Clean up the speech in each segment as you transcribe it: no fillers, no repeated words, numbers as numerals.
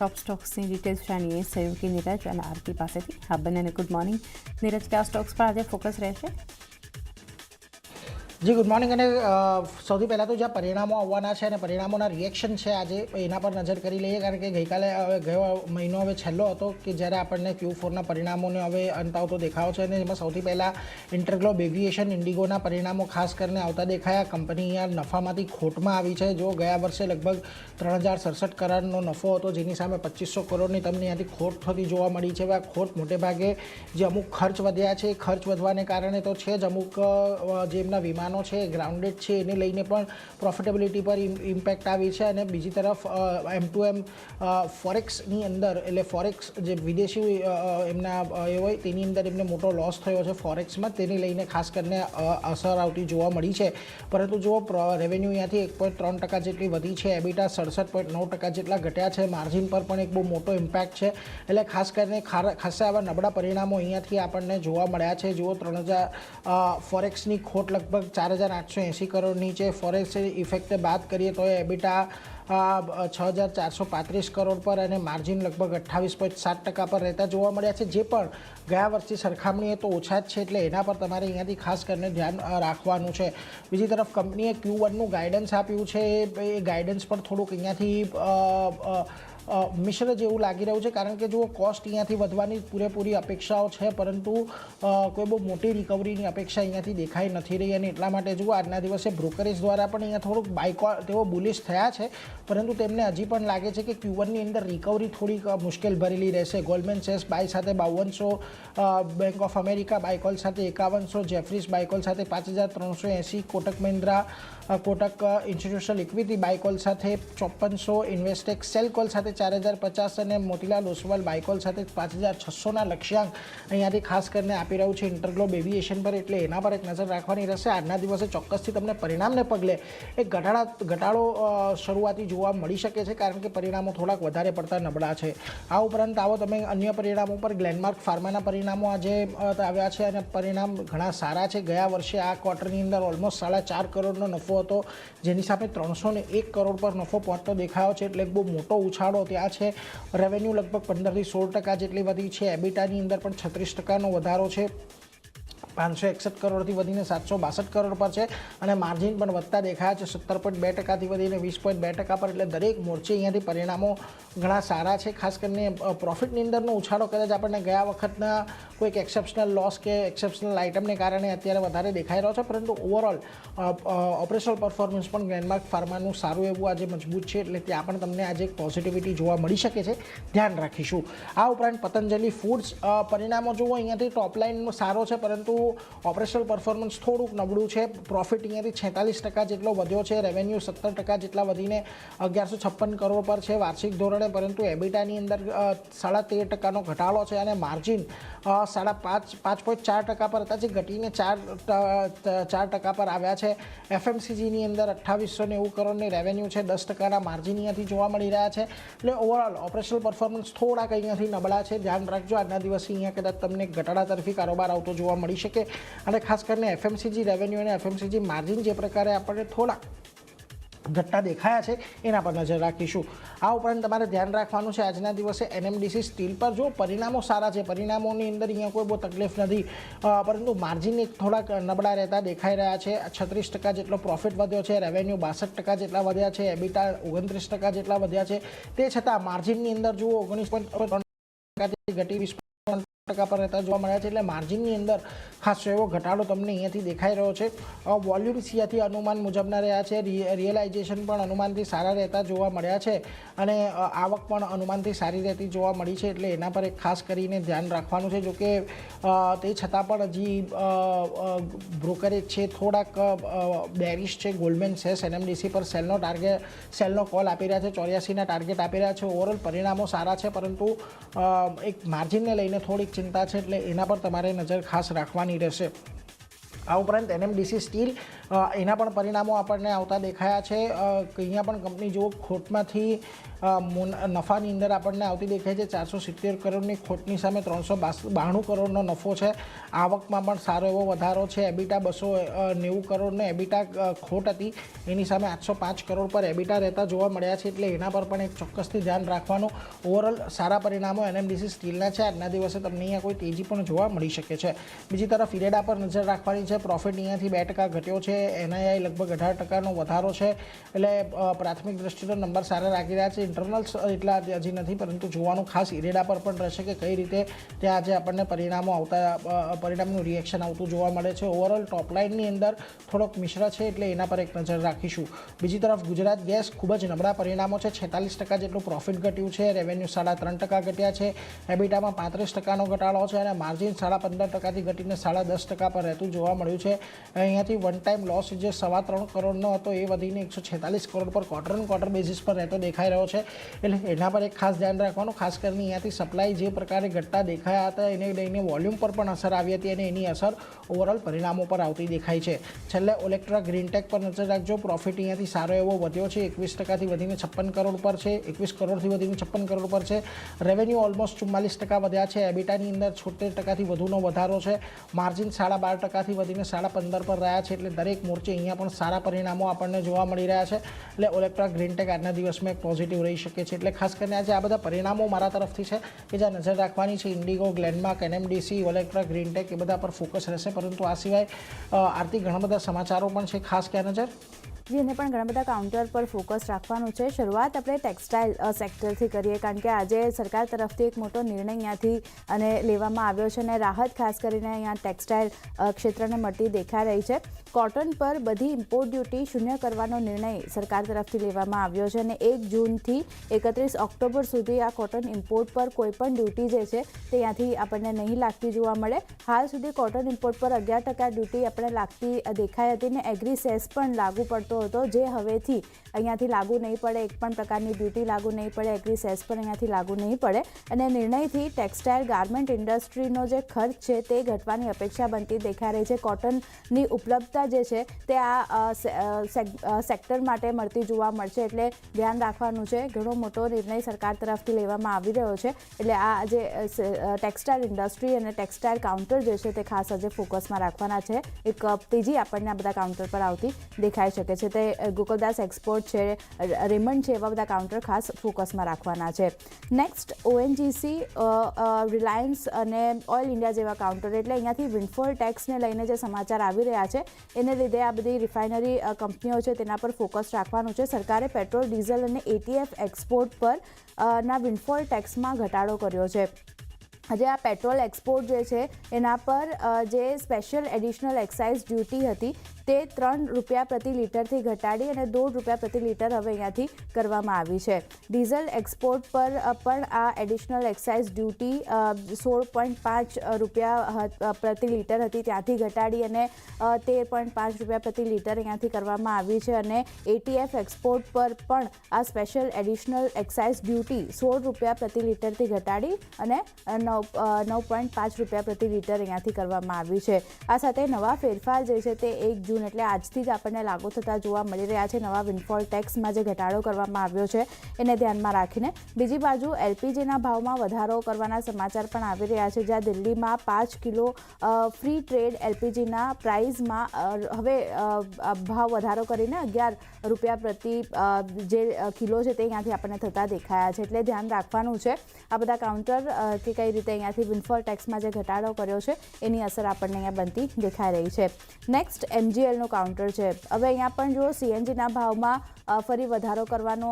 Top stocks की details जानिए सहयोगी नीरज और आरती पासेथी। हाँ બંનેને ગુડ મોર્નિંગ। નીરજ, क्या स्टॉक्स पर आज फोकस રહેશે? જી ગુડ મોર્નિંગ। અને સૌથી પહેલાં તો જ્યાં પરિણામો આવવાના છે અને પરિણામોના રિએક્શન છે આજે એના પર નજર કરી લઈએ, કારણ કે ગઈકાલે ગયો મહિનો હવે છેલ્લો હતો કે જ્યારે આપણને Q4ના પરિણામોને હવે અંત આવતો દેખાયો છે અને એમાં સૌથી પહેલાં ઇન્ટરગ્લોબ એવિએશન ઇન્ડિગોના પરિણામો ખાસ કરીને આવતા દેખાયા। કંપની અહીંયા નફામાંથી ખોટમાં આવી છે। જો ગયા વર્ષે લગભગ 3067 કરોડનો નફો હતો, જેની સામે 2500 કરોડની તમને અહીંયાથી ખોટ થતી જોવા મળી છે। આ ખોટ મોટે ભાગે જે અમુક ખર્ચ વધ્યા છે, ખર્ચ વધવાને કારણે તો છે જ, અમુક જે એમના વિમાનો છે ગ્રાઉન્ડેડ છે એને લઈને પણ પ્રોફિટેબિલિટી પર ઇમ્પેક્ટ આવી છે। અને બીજી તરફ M2M ફોરેક્સની અંદર, એટલે ફોરેક્સ જે વિદેશી એમના એ હોય તેની અંદર એમને મોટો લોસ થયો છે ફોરેક્સમાં, તેને લઈને ખાસ કરીને અસર આવતી જોવા મળી છે। પરંતુ જો રેવન્યુ અહીંયાથી 1.3% જેટલી વધી છે, એબિટા 67.9% જેટલા ઘટ્યા છે, માર્જિન પર પણ એક બહુ મોટો ઇમ્પેક્ટ છે। એટલે ખાસ કરીને ખાસા એવા નબળા પરિણામો અહીંયાથી આપણને જોવા મળ્યા છે। જુઓ, 3000 ફોરેક્સની ખોટ લગભગ 4880 કરોડની છે। ફોરેક્સ ઇફેક્ટ બાદ કરીએ તો એબિટા 6435 કરોડ પર અને માર્જિન લગભગ 28.7% પર રહેતા જોવા મળ્યા છે, જે પણ ગયા વર્ષની સરખામણીએ તો ઓછા જ છે। એટલે એના પર તમારે અહીંયાથી ખાસ કરીને ધ્યાન રાખવાનું છે। બીજી તરફ કંપનીએ Q1નું ગાઈડન્સ આપ્યું છે, એ ગાઈડન્સ પણ થોડુંક અહીંયાથી મિશ્ર જેવું લાગી રહ્યું છે, કારણ કે જો કોસ્ટ અહીંયાથી વધવાની પૂરેપૂરી અપેક્ષાઓ છે, પરંતુ કોઈ બહુ મોટી રિકવરીની અપેક્ષા અહીંયાથી દેખાઈ નથી રહી। અને એટલા માટે જુઓ, આજના દિવસે બ્રોકરેજ દ્વારા પણ અહીંયા થોડુંક બાયકોલ તેઓ બુલિશ થયા છે, પરંતુ તેમને હજી પણ લાગે છે કે Q1ની અંદર રિકવરી થોડીક મુશ્કેલ ભરેલી રહેશે। ગોલ્ડમેન સેક્સ બાય સાથે 5200, બેંક ઓફ અમેરિકા બાયકોલ સાથે 5100, જેફરીસ બાયકોલ સાથે 5380, કોટક મહિન્દ્રા કોટક ઇન્સ્ટિટ્યુશનલ ઇક્વિટી બાયકોલ સાથે 5400, ઇન્વેસ્ટેક સેલકોલ સાથે 4050 અને મોતીલાલ ઓસવાલ બાયકોલ સાથે 5600ના લક્ષ્યાંક અહીંયાથી ખાસ કરીને આપી રહ્યું છે ઇન્ટરગ્લોબ એવિએશન પર। એટલે એના પર એક નજર રાખવાની રહેશે। આજના દિવસે ચોક્કસથી તમને પરિણામને પગલે એક ઘટાડો શરૂઆતી જોવા મળી શકે છે, કારણ કે પરિણામો થોડાક વધારે પડતા નબળા છે। આ ઉપરાંત આવો તમે અન્ય પરિણામો પર, ગ્લેનમાર્ક ફાર્માના પરિણામો આજે આવ્યા છે અને પરિણામ ઘણા સારા છે। ગયા વર્ષે આ ક્વાર્ટરની અંદર ઓલમોસ્ટ 4.5 કરોડનો નફો હતો, જેની સામે 301 કરોડ પર નફો પહોંચતો દેખાયો છે, એટલે બહુ મોટો ઉછાળો ત્યાં છે। રેવન્યુ લગભગ 15 થી 16% જેટલી વધી છે। એબિટાની અંદર પણ 36%નો વધારો છે, 561 કરોડથી વધીને 762 કરોડ પર છે અને માર્જિન પણ વધતા દેખાયા છે, 17.2%થી વધીને 20.2% પર। એટલે દરેક મોરચે અહીંયાથી પરિણામો ઘણા સારા છે। ખાસ કરીને પ્રોફિટની અંદરનો ઉછાળો કદાચ આપણને ગયા વખતના કોઈક એક્સેપ્શનલ લોસ કે એક્સેપ્શનલ આઇટમને કારણે અત્યારે વધારે દેખાઈ રહ્યો છે, પરંતુ ઓવરઓલ ઓપરેશનલ પરફોર્મન્સ પણ ગ્લેનમાર્ક ફાર્માનું સારું એવું આજે મજબૂત છે, એટલે ત્યાં પણ તમને આજે એક પોઝિટિવિટી જોવા મળી શકે છે, ધ્યાન રાખીશું। આ ઉપરાંત પતંજલિ ફૂડ્સ પરિણામો જુઓ, અહીંયાથી ટોપલાઇન સારો છે, પરંતુ ઓપરેશનલ પરફોર્મન્સ થોડુંક નબળું છે। પ્રોફિટ અહીંયાથી 46% જેટલો વધ્યો છે, રેવન્યુ 17% જેટલા વધીને 1156 કરોડ પર છે વાર્ષિક ધોરણે, પરંતુ એબિટાની અંદર 13.5%નો ઘટાડો છે અને માર્જિન 5.4% પર હતા, જે ઘટીને 4% પર આવ્યા છે। FMCGની અંદર 2890 કરોડની રેવન્યુ છે, 10%ના માર્જિન અહીંયાથી જોવા મળી રહ્યા છે। એટલે ઓવરઓલ ઓપરેશનલ પરફોર્મન્સ થોડાક અહીંયાથી નબળા છે, ધ્યાન રાખજો। આજના દિવસે અહીંયા કદાચ તમને ઘટાડા તરફી કારોબાર આવતો જોવા મળી શકે, અને ખાસ કરીને FMCG રેવન્યુ અને FMCG માર્જિન જે પ્રકારે આપણને થોડા ઘટતા દેખાયા છે એના પર નજર રાખીશું। આ ઉપરાંત તમારે ધ્યાન રાખવાનું છે આજના દિવસે NMDC સ્ટીલ પર। જો પરિણામો સારા છે, પરિણામોની અંદર અહીંયા કોઈ બહુ તકલીફ નથી, પરંતુ માર્જિન એક થોડાક નબળા રહેતા દેખાઈ રહ્યા છે। 36% જેટલો પ્રોફિટ વધ્યો છે, રેવન્યુ 62% જેટલા વધ્યા છે, એબિટા 29% જેટલા વધ્યા છે, તે છતાં માર્જિનની અંદર જુઓ 19.3% ઘટી 20% પર રહેતા જોવા મળ્યા છે, એટલે માર્જિનની અંદર ખાસ એવો ઘટાડો તમને અહીંયાથી દેખાઈ રહ્યો છે। વોલ્યુમ્સ અહીંયાથી અનુમાન મુજબના રહ્યા છે, રિયલાઇઝેશન પણ અનુમાનથી સારા રહેતા જોવા મળ્યા છે, અને આવક પણ અનુમાનથી સારી રહેતી જોવા મળી છે, એટલે એના પર એક ખાસ કરીને ધ્યાન રાખવાનું છે। જોકે તે છતાં પણ હજી બ્રોકરેજ છે થોડાક બેરિશ છે। ગોલ્ડમેન સેક્સ NMDC પર સેલનો કોલ આપી રહ્યા છે, 84ના ટાર્ગેટ આપી રહ્યા છે। ઓવરઓલ પરિણામો સારા છે, પરંતુ એક માર્જિનને લઈને થોડીક ચિંતા છે, એટલે એના પર તમારે નજર ખાસ રાખવાની રહેશે। આ ઉપરાંત NMDC સ્ટીલ એના પણ પરિણામો આપણને આવતા દેખાયા છે। અહીંયા પણ કંપની જો ખોટમાંથી નફાની અંદર આપણને આવતી દેખાય છે. 470 કરોડની ખોટની સામે 392 કરોડનો નફો છે. આવકમાં પણ સારો એવો વધારો છે. એબિટા 290 કરોડનો એબિટા ખોટ હતી, એની સામે 805 કરોડ પર એબિટા રહેતા જોવા મળ્યા છે. એટલે એના પર પણ એક ચોક્કસથી ધ્યાન રાખવાનું. ઓવરઓલ સારા પરિણામો NMDC સ્ટીલના છે. આજના દિવસે તમને અહીંયા કોઈ તેજી પણ જોવા મળી શકે છે. બીજી તરફ ઇરેડા પર નજર રાખવાની છે. પ્રોફિટ અહીંયાથી 2% ઘટ્યો છે. NII લગભગ 18%નો વધારો છે. એટલે પ્રાથમિક દ્રષ્ટિએ નંબર સારા રાખી રહ્યા છે. ઇન્ટરનલ્સ એટલા હજી નથી, પરંતુ જોવાનું ખાસ ઇરેડા પર પણ રહેશે કે કઈ રીતે ત્યાં આજે આપણને પરિણામનું રિએક્શન આવતું જોવા મળે છે. ઓવરઓલ ટોપલાઇનની અંદર થોડોક મિશ્ર છે, એટલે એના પર એક નજર રાખીશું. બીજી તરફ ગુજરાત ગેસ ખૂબ જ નબળા પરિણામો છે. 46% જેટલું પ્રોફિટ ઘટ્યું છે. રેવન્યુ 3.5% ઘટ્યા છે. એબિટામાં 35%નો ઘટાડો છે અને માર્જિન 15.5%થી ઘટીને 10.5% પર રહેતું જોવા મળ્યું છે. અહીંયાથી વન ટાઈમ લોસ જે 3.25 કરોડનો હતો એ વધીને 146 કરોડ પર ક્વાર્ટર બેઝિસ પર રહેતો દેખાઈ રહ્યો છે. એટલે એના પર એક ખાસ ધ્યાન રાખવાનું. ખાસ કરીને અહીંયાથી સપ્લાય જે પ્રકારે ઘટતા દેખાયા હતા એને લઈને વોલ્યુમ પર પણ અસર આવી હતી અને એની અસર ઓવરઓલ પરિણામો પર આવતી દેખાય છે. છેલ્લે ઓલેક્ટ્રા ગ્રીનટેક પર નજર રાખજો. પ્રોફિટ અહીંયાથી સારો એવો વધ્યો છે. 21%થી વધીને 56 કરોડ પર છે. 21 કરોડથી વધીને 56 કરોડ પર છે. રેવન્યુ ઓલમોસ્ટ 44% વધ્યા છે. એબિટાની અંદર 76%થી વધુનો વધારો છે. માર્જિન 12.5%થી વધીને 15.5% પર રહ્યા છે. એટલે દરેક મોરચે અહીંયા પણ સારા પરિણામો આપણને જોવા મળી રહ્યા છે. એટલે ઓલેક્ટ્રા ગ્રીનટેક આજના દિવસમાં એક પોઝિટિવ રહી શકે છે. એટલે ખાસ કરીને આજે આ બધા પરિણામો મારા તરફથી છે કે જ્યાં નજર રાખવાની છે. ઇન્ડિગો, ગ્લેનમાર્ક, NMDC, ઓલેક્ટ્રા ગ્રીનટેક એ બધા પર ફોકસ રહેશે. પરંતુ આ સિવાય આર્થિક ઘણા બધા સમાચારો પણ છે. ખાસ ક્યાં નજર? જી, એને પણ ઘણા બધા કાઉન્ટર પર ફોકસ રાખવાનું છે. શરૂઆત આપણે ટેક્સટાઇલ સેક્ટરથી કરીએ, કારણ કે આજે સરકાર તરફથી એક મોટો નિર્ણય અહીંયાથી અને લેવામાં આવ્યો છે અને રાહત ખાસ કરીને અહીંયા ટેક્સટાઇલ ક્ષેત્રને મળતી દેખાઈ રહી છે. કોટન પર બધી ઇમ્પોર્ટ ડ્યુટી શૂન્ય કરવાનો નિર્ણય સરકાર તરફથી લેવામાં આવ્યો છે અને 1 જૂનથી 31 ઓક્ટોબર સુધી આ કોટન ઇમ્પોર્ટ પર કોઈપણ ડ્યુટી જે છે તે ત્યાંથી આપણને નહીં લાગતી જોવા મળે. હાલ સુધી કોટન ઇમ્પોર્ટ પર 11% ડ્યુટી આપણે લાગતી દેખાઈ હતી અને એગ્રી સેસ પણ લાગુ પડતો હતો, જે હવેથી અહીંયાથી લાગુ નહીં પડે. એક પણ પ્રકારની ડ્યુટી લાગુ નહીં પડે. એગ્રી સેસ પણ અહીંયાથી લાગુ નહીં પડે અને નિર્ણયથી ટેક્સટાઇલ ગાર્મેન્ટ ઇન્ડસ્ટ્રીનો જે ખર્ચ છે તે ઘટવાની અપેક્ષા બનતી દેખાઈ રહી છે. કોટનની ઉપલબ્ધતા જે છે તે આ સેક્ટર માટે મળતી જોવા મળશે. એટલે ધ્યાન રાખવાનું છે. ઘણો મોટો નિર્ણય સરકાર તરફથી લેવામાં આવી રહ્યો છે. એટલે આ જે ટેક્સટાઇલ ઇન્ડસ્ટ્રી અને ટેક્સટાઇલ કાઉન્ટર જે છે તે ખાસ આજે ફોકસમાં રાખવાના છે. એક તેજી આપણને આ બધા કાઉન્ટર પર આવતી દેખાઈ શકે છે. તે ગોકુલદાસ એક્સપોર્ટ છે, રેમન્ડ છે, એવા બધા કાઉન્ટર ખાસ ફોકસમાં રાખવાના છે. નેક્સ્ટ ONGC, રિલાયન્સ અને ઓઇલ ઇન્ડિયા જેવા કાઉન્ટર. એટલે અહીંયાથી વિન્ડફોલ ટેક્સને લઈને જે સમાચાર આવી રહ્યા છે એને લીધે આ બધી રિફાઇનરી કંપનીઓ છે તેના પર ફોકસ રાખવાનું છે. સરકારે પેટ્રોલ, ડીઝલ અને ATF એક્સપોર્ટ પર ના વિન્ડફોલ ટેક્સમાં ઘટાડો કર્યો છે. આજે આ પેટ્રોલ એક્સપોર્ટ જે છે એના પર જે સ્પેશિયલ એડિશનલ એક્સાઇઝ ડ્યુટી હતી તે ₹3 પ્રતિ લીટરથી ઘટાડી અને ₹1.5 પ્રતિ લીટર હવે અહીંયાથી કરવામાં આવી છે. ડીઝલ એક્સપોર્ટ પર પણ આ એડિશનલ એક્સાઇઝ ડ્યુટી ₹16.5 પ્રતિ લીટર હતી ત્યાંથી ઘટાડી અને ₹13.5 પ્રતિ લીટર અહીંયાથી કરવામાં આવી છે. અને ATF એક્સપોર્ટ પર પણ આ સ્પેશિયલ એડિશનલ એક્સાઇઝ ડ્યુટી ₹16 પ્રતિ લીટરથી ઘટાડી અને ₹9.5 પ્રતિ લીટર અહીંયાથી કરવામાં આવી છે. આ સાથે નવા ફેરફાર જે છે તે 1 જૂન એટલે આજથી જ આપણને લાગુ થતા જોવા મળી રહ્યા છે. નવા વિન્ડફોલ ટેક્સમાં જે ઘટાડો કરવામાં આવ્યો છે એને ધ્યાનમાં રાખીને. બીજી બાજુ LPGના ભાવમાં વધારો કરવાના સમાચાર પણ આવી રહ્યા છે. જ્યાં દિલ્હીમાં 5 કિલો ફ્રી ટ્રેડ LPGના પ્રાઇઝમાં હવે ભાવ વધારો કરીને ₹11 પ્રતિ જે કિલો છે તે અહીંયાથી આપણને થતા દેખાયા છે. એટલે ધ્યાન રાખવાનું છે આ બધા કાઉન્ટર કે કઈ રીતે અહીંયાથી વિન્ડફોલ ટેક્સમાં જે ઘટાડો કર્યો છે એની અસર આપણને અહીંયા બનતી દેખાઈ રહી છે. નેક્સ્ટ MGLનું કાઉન્ટર છે. હવે અહીંયા પણ જો CNGના ભાવમાં ફરી વધારો કરવાનો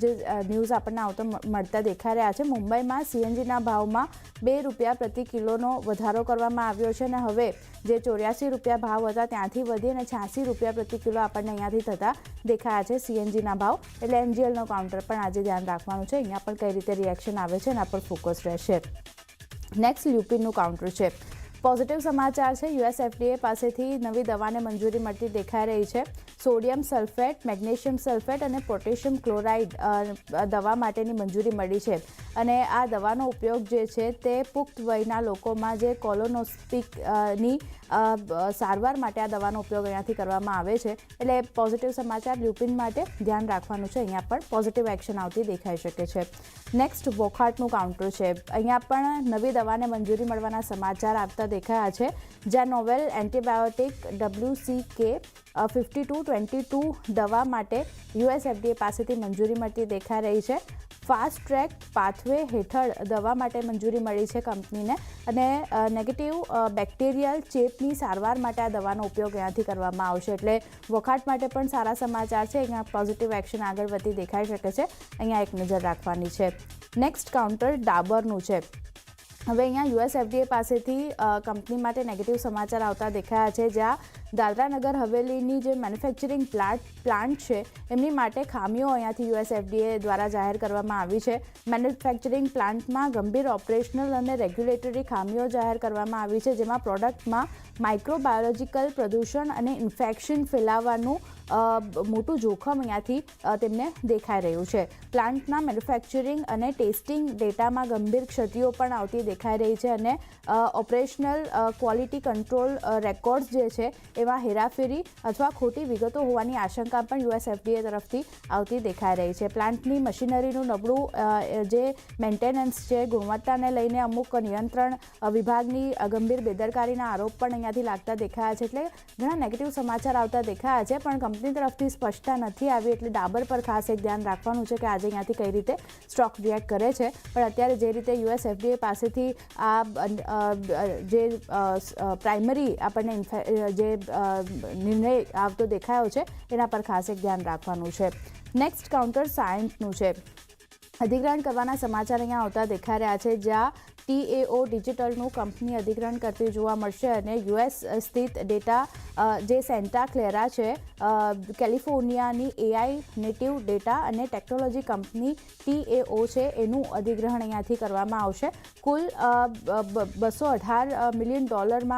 જે ન્યૂઝ આપણને આવતો મળતા દેખાઈ રહ્યા છે. મુંબઈમાં CNGના ભાવમાં ₹2 પ્રતિ કિલોનો વધારો કરવામાં આવ્યો છે અને હવે જે ₹84 ભાવ હતા ત્યાંથી વધી અને ₹86 પ્રતિ કિલો આપણને અહીંયાથી થતા દેખાયા છે CNGના ભાવ. એટલે MGLનો કાઉન્ટર પણ આજે ધ્યાન રાખવાનું છે. અહીંયા પણ કઈ રીતે રિએક્શન આવે છે એના પર ફોકસ રહેશે. નેક્સ્ટ લ્યુપિનનું કાઉન્ટર છે. પોઝિટિવ સમાચાર છે. US FDA પાસેથી નવી દવાને મંજૂરી મળતી દેખાઈ રહી છે. સોડિયમ સલ્ફેટ, મેગ્નેશિયમ સલ્ફેટ અને પોટેશિયમ ક્લોરાઇડ દવા માટેની મંજૂરી મળી છે અને આ દવાનો ઉપયોગ જે છે તે પુખ્ત વયના લોકોમાં જે કોલોનોસ્કોપીની સારવાર માટે આ દવાનો ઉપયોગ અહીંયાથી કરવામાં આવે છે. એટલે પોઝિટિવ સમાચાર લ્યુપિન માટે ધ્યાન રાખવાનું છે. અહીંયા પણ પોઝિટિવ એક્શન આવતી દેખાઈ શકે છે. નેક્સ્ટ વોખાટનું કાઉન્ટર છે. અહીંયા પણ નવી દવાને મંજૂરી મળવાના સમાચાર આવતા દેખાયા છે, જ્યાં નોવેલ એન્ટીબાયોટિક WCK-5222 દવા માટે US FDA પાસેથી મંજૂરી મળતી દેખાઈ રહી છે. ફાસ્ટ ટ્રેક પાથવે હેઠળ દવા માટે મંજૂરી મળી છે કંપનીને, અને નેગેટિવ બેક્ટેરિયલ ચેપની સારવાર માટે આ દવાનો ઉપયોગ અહીંયાથી કરવામાં આવશે. એટલે વોખાટ માટે પણ સારા સમાચાર છે. અહીંયા પોઝિટિવ એક્શન આગળ વધતી દેખાઈ શકે છે. અહીંયા એક નજર રાખવાની છે. નેક્સ્ટ કાઉન્ટર ડાબરનું છે. હવે અહીંયા US FDA પાસેથી કંપની માટે નેગેટિવ સમાચાર આવતા દેખાયા છે, જ્યાં દાદરા નગર હવેલીની જે મેન્યુફેક્ચરિંગ પ્લાન્ટ છે એમની માટે ખામીઓ અહીંયાથી US FDA દ્વારા જાહેર કરવામાં આવી છે. મેન્યુફેક્ચરિંગ પ્લાન્ટમાં ગંભીર ઓપરેશનલ અને રેગ્યુલેટરી ખામીઓ જાહેર કરવામાં આવી છે, જેમાં પ્રોડક્ટમાં માઇક્રોબાયોલોજિકલ પ્રદૂષણ અને ઇન્ફેક્શન ફેલાવાનું મોટું જોખમ અહીંયાથી તેમને દેખાઈ રહ્યું છે. પ્લાન્ટના મેન્યુફેક્ચરિંગ અને ટેસ્ટિંગ ડેટામાં ગંભીર ક્ષતિઓ પણ આવતી દેખાઈ રહી છે, અને ઓપરેશનલ ક્વોલિટી કંટ્રોલ રેકોર્ડ્સ જે છે એમાં હેરાફેરી અથવા ખોટી વિગતો હોવાની આશંકા પણ US FDA તરફથી આવતી દેખાઈ રહી છે. પ્લાન્ટની મશીનરીનું નબળું જે મેન્ટેનન્સ છે, ગુણવત્તાને લઈને અમુક નિયંત્રણ વિભાગની ગંભીર બેદરકારીના આરોપ પણ અહીંયાથી લાગતા દેખાયા છે. એટલે ઘણા નેગેટિવ સમાચાર આવતા દેખાયા છે, પણ કંપની તરફથી સ્પષ્ટતા નથી આવી. એટલે ડાબર પર ખાસ એક ધ્યાન રાખવાનું છે કે આજે અહીંયાથી કઈ રીતે સ્ટોક રિએક્ટ કરે છે. પણ અત્યારે જે રીતે US FDA પાસેથી આ જે પ્રાઇમરી આપણને જે નિર્ણય આવતો દેખાયો છે એના પર ખાસ એક ધ્યાન રાખવાનું છે. નેક્સ્ટ કાઉન્ટર સાયન્સનું છે. અધિગ્રહણ કરવાના સમાચાર અહીંયા આવતા દેખાઈ રહ્યા છે, જ્યાં TAO ડિજિટલનું કંપની અધિગ્રહણ કરતી જોવા મળશે, અને US સ્થિત ડેટા જે સેન્ટા ક્લેરા છે, કેલિફોર્નિયાની AI નેટિવ ડેટા અને ટેકનોલોજી કંપની TAO છે એનું અધિગ્રહણ અહીંયાથી કરવામાં આવશે. કુલ $218 મિલિયન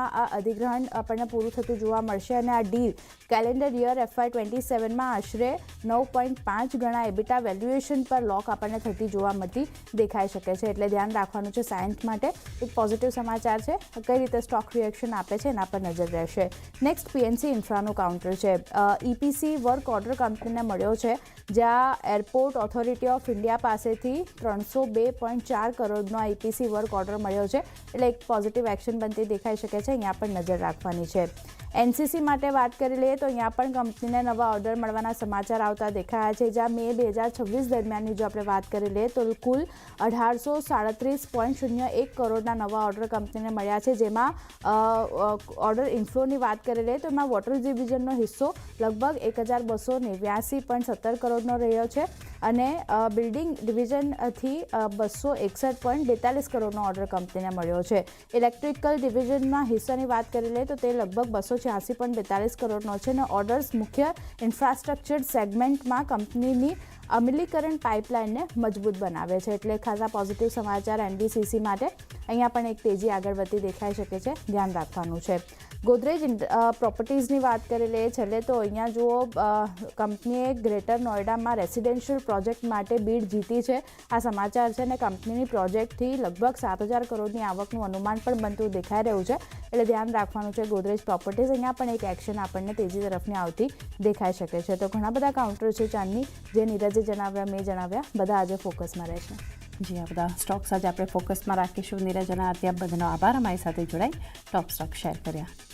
આ અધિગ્રહણ આપણને પૂરું થતું જોવા મળશે, અને આ ડીલ કેલેન્ડર યર FY27માં આશરે 9.5 ગણા એબિટા વેલ્યુએશન પર લોક આપણને થતી જોવા મળતી દેખાઈ શકે છે. એટલે ધ્યાન રાખવાનું છે. સાયન્સ માટે એક પોઝિટિવ સમાચાર છે. કઈ રીતે સ્ટોક રિએક્શન આપે છે એના પર નજર રહેશે. નેક્સ્ટ PNC ઇન્ફ્રાનું કાઉન્ટર છે. EPC વર્ક ઓર્ડર કંપનીને મળ્યો છે, જ્યાં એરપોર્ટ ઓથોરિટી ઓફ ઇન્ડિયા પાસેથી 302.4 કરોડનો EPC વર્ક ઓર્ડર મળ્યો છે. એટલે એક પોઝિટિવ એક્શન બનતી દેખાઈ શકે છે. અહીંયા પણ નજર રાખવાની છે. NCC માટે વાત કરી લઈએ તો અહીંયા પણ કંપનીને નવા ઓર્ડર મળવાના સમાચાર આવતા દેખાયા છે, જ્યાં મે 2026 દરમિયાનની જો આપણે વાત કરી લઈએ તો કુલ 1837.01 કરોડના નવા ઓર્ડર કંપનીને મળ્યા છે. જેમાં ઓર્ડર ઇન્ફ્લોની વાત કરી લઈએ તો એમાં વોટર ડિવિઝનનો હિસ્સો લગભગ 1282.17 કરોડનો રહ્યો છે, અને બિલ્ડિંગ ડિવિઝનથી 261.42 કરોડનો ઓર્ડર કંપનીને મળ્યો છે. ઇલેક્ટ્રિકલ ડિવિઝનના હિસ્સાની વાત કરી લઈએ તો તે લગભગ 286.42 કરોડનો છે, અને ઓર્ડર્સ મુખ્ય ઇન્ફ્રાસ્ટ્રક્ચર સેગમેન્ટમાં કંપનીની અમલીકરણ પાઇપલાઇનને મજબૂત બનાવે છે. એટલે ખાસા પોઝિટિવ સમાચાર NBCC માટે. અહીંયા પણ એક તેજી આગળ વધતી દેખાઈ શકે છે. ધ્યાન રાખવાનું છે. ગોદરેજ પ્રોપર્ટીઝની વાત કરી લઈએ છેલ્લે તો અહીંયા જુઓ કંપનીએ ગ્રેટર નોઈડામાં રેસિડેન્શિયલ પ્રોજેક્ટ માટે બીડ જીતી છે. આ સમાચાર છે, અને કંપનીની પ્રોજેક્ટથી લગભગ 7,000 કરોડની આવકનું અનુમાન પણ બનતું દેખાઈ રહ્યું છે. એટલે ધ્યાન રાખવાનું છે ગોદરેજ પ્રોપર્ટીઝ. અહીંયા પણ એક એક્શન આપણને તેજી તરફની આવતી દેખાઈ શકે છે. તો ઘણા બધા કાઉન્ટર છે ચાંદની, જે નીરજે જણાવ્યા, મેં જણાવ્યા, બધા આજે ફોકસમાં રહેશે. જી, આ બધા સ્ટોક્સ આજે આપણે ફોકસમાં રાખીશું. નીરજ અને આદ્યા બધાનો આભાર અમારી સાથે જોડાઈ ટોપ સ્ટોક શેર કર્યા.